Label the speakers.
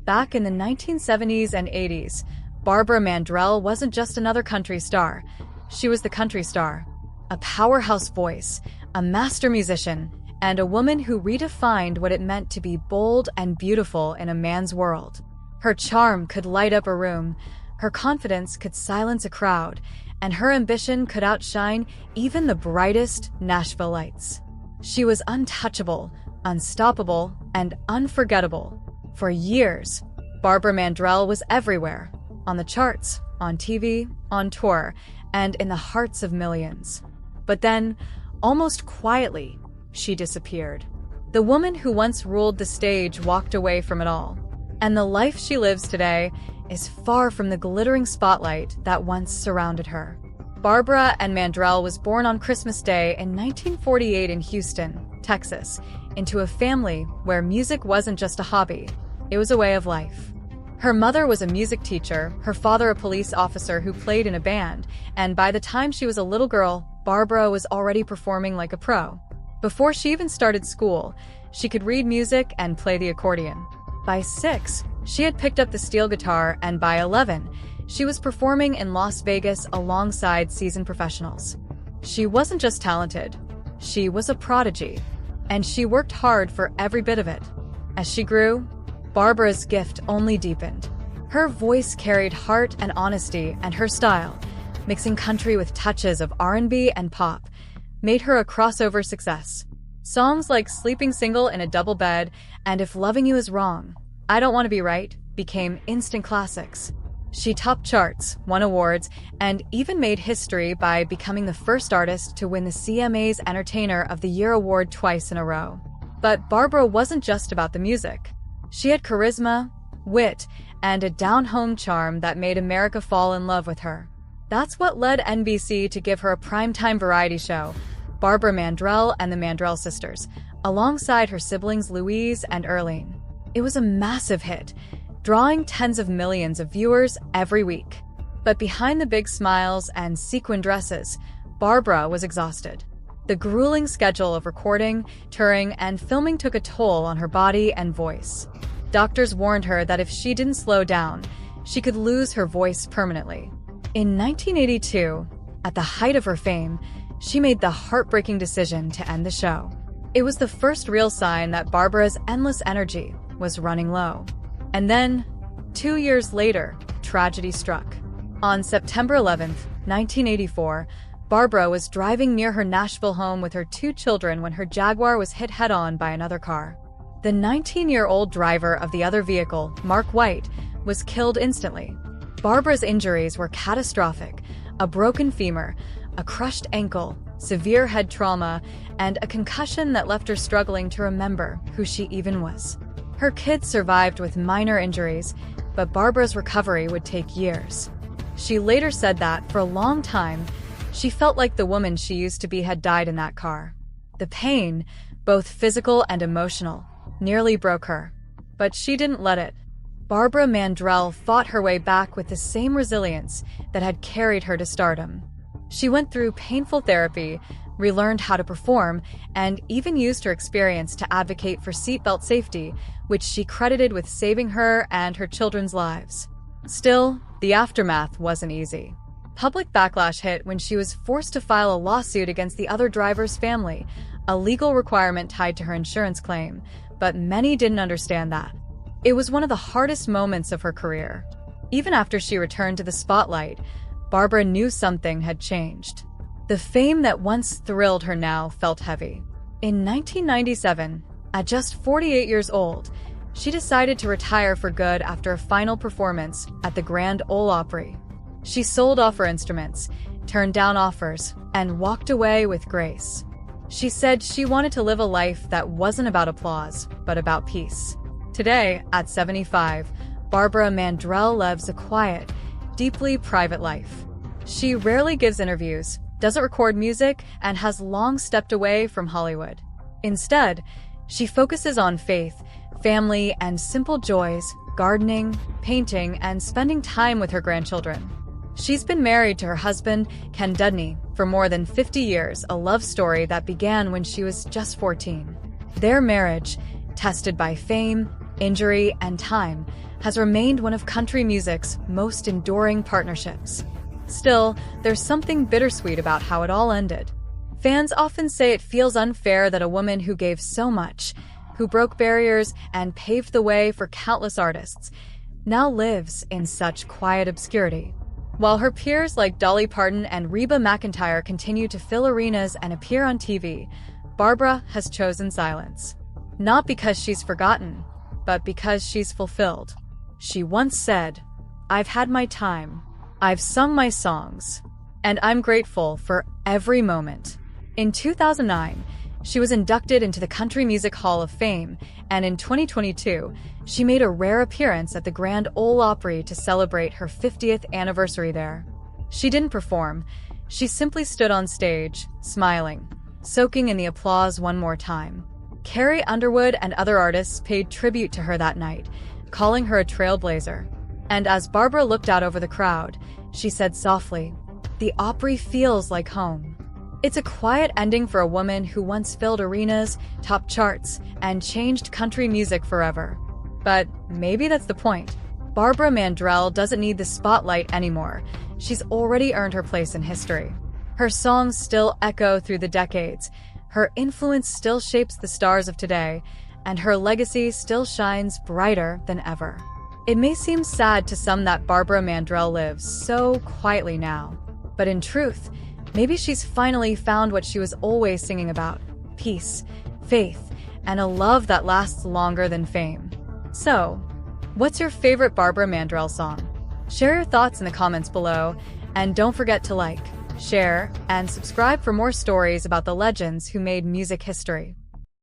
Speaker 1: Back in the 1970s and 80s, Barbara Mandrell wasn't just another country star. She was the country star. A powerhouse voice, a master musician, and a woman who redefined what it meant to be bold and beautiful in a man's world. Her charm could light up a room, her confidence could silence a crowd, and her ambition could outshine even the brightest Nashville lights. She was untouchable, unstoppable, and unforgettable. For years, Barbara Mandrell was everywhere, on the charts, on TV, on tour, and in the hearts of millions. But then, almost quietly, she disappeared. The woman who once ruled the stage walked away from it all, and the life she lives today is far from the glittering spotlight that once surrounded her. Barbara Ann Mandrell was born on Christmas Day in 1948 in Houston, Texas, into a family where music wasn't just a hobby, it was a way of life. Her mother was a music teacher, her father a police officer who played in a band, and by the time she was a little girl, Barbara was already performing like a pro. Before she even started school, she could read music and play the accordion. By 6, she had picked up the steel guitar, and by 11, she was performing in Las Vegas alongside seasoned professionals. She wasn't just talented, she was a prodigy, and she worked hard for every bit of it. As she grew, Barbara's gift only deepened. Her voice carried heart and honesty, and her style, mixing country with touches of R&B and pop, made her a crossover success. Songs like Sleeping Single in a Double Bed and If Loving You Is Wrong, I Don't Want to Be Right became instant classics. She topped charts, won awards, and even made history by becoming the first artist to win the CMA's Entertainer of the Year award twice in a row. But Barbara wasn't just about the music. She had charisma, wit, and a down-home charm that made America fall in love with her. That's what led NBC to give her a primetime variety show, Barbara Mandrell and the Mandrell Sisters, alongside her siblings Louise and Earlene. It was a massive hit, drawing tens of millions of viewers every week. But behind the big smiles and sequin dresses, Barbara was exhausted. The grueling schedule of recording, touring, and filming took a toll on her body and voice. Doctors warned her that if she didn't slow down, she could lose her voice permanently. In 1982, at the height of her fame, she made the heartbreaking decision to end the show. It was the first real sign that Barbara's endless energy was running low. And then, 2 years later, tragedy struck. On September 11, 1984, Barbara was driving near her Nashville home with her 2 children when her Jaguar was hit head-on by another car. The 19-year-old driver of the other vehicle, Mark White, was killed instantly. Barbara's injuries were catastrophic: a broken femur, a crushed ankle, severe head trauma, and a concussion that left her struggling to remember who she even was. Her kids survived with minor injuries, but Barbara's recovery would take years. She later said that, for a long time, she felt like the woman she used to be had died in that car. The pain, both physical and emotional, nearly broke her. But she didn't let it. Barbara Mandrell fought her way back with the same resilience that had carried her to stardom. She went through painful therapy, relearned how to perform, and even used her experience to advocate for seatbelt safety, which she credited with saving her and her children's lives. Still, the aftermath wasn't easy. Public backlash hit when she was forced to file a lawsuit against the other driver's family, a legal requirement tied to her insurance claim, but many didn't understand that. It was one of the hardest moments of her career. Even after she returned to the spotlight, Barbara knew something had changed. The fame that once thrilled her now felt heavy. In 1997, at just 48 years old, she decided to retire for good after a final performance at the Grand Ole Opry. She sold off her instruments, turned down offers, and walked away with grace. She said she wanted to live a life that wasn't about applause, but about peace. Today, at 75, Barbara Mandrell lives a quiet, deeply private life. She rarely gives interviews, doesn't record music, and has long stepped away from Hollywood. Instead, she focuses on faith, family, and simple joys, gardening, painting, and spending time with her grandchildren. She's been married to her husband, Ken Dudney, for more than 50 years, a love story that began when she was just 14. Their marriage, tested by fame, injury, and time, has remained one of country music's most enduring partnerships. Still, there's something bittersweet about how it all ended. Fans often say it feels unfair that a woman who gave so much, who broke barriers and paved the way for countless artists, now lives in such quiet obscurity. While her peers like Dolly Parton and Reba McEntire continue to fill arenas and appear on TV, Barbara has chosen silence. Not because she's forgotten, but because she's fulfilled. She once said, "I've had my time, I've sung my songs, and I'm grateful for every moment." In 2009, she was inducted into the Country Music Hall of Fame, and in 2022, she made a rare appearance at the Grand Ole Opry to celebrate her 50th anniversary there. She didn't perform, she simply stood on stage, smiling, soaking in the applause one more time. Carrie Underwood and other artists paid tribute to her that night, calling her a trailblazer. And as Barbara looked out over the crowd, she said softly, "The Opry feels like home." It's a quiet ending for a woman who once filled arenas, topped charts, and changed country music forever. But maybe that's the point. Barbara Mandrell doesn't need the spotlight anymore. She's already earned her place in history. Her songs still echo through the decades, her influence still shapes the stars of today, and her legacy still shines brighter than ever. It may seem sad to some that Barbara Mandrell lives so quietly now, but in truth, maybe she's finally found what she was always singing about: peace, faith, and a love that lasts longer than fame. So, what's your favorite Barbara Mandrell song? Share your thoughts in the comments below, and don't forget to like, share, and subscribe for more stories about the legends who made music history.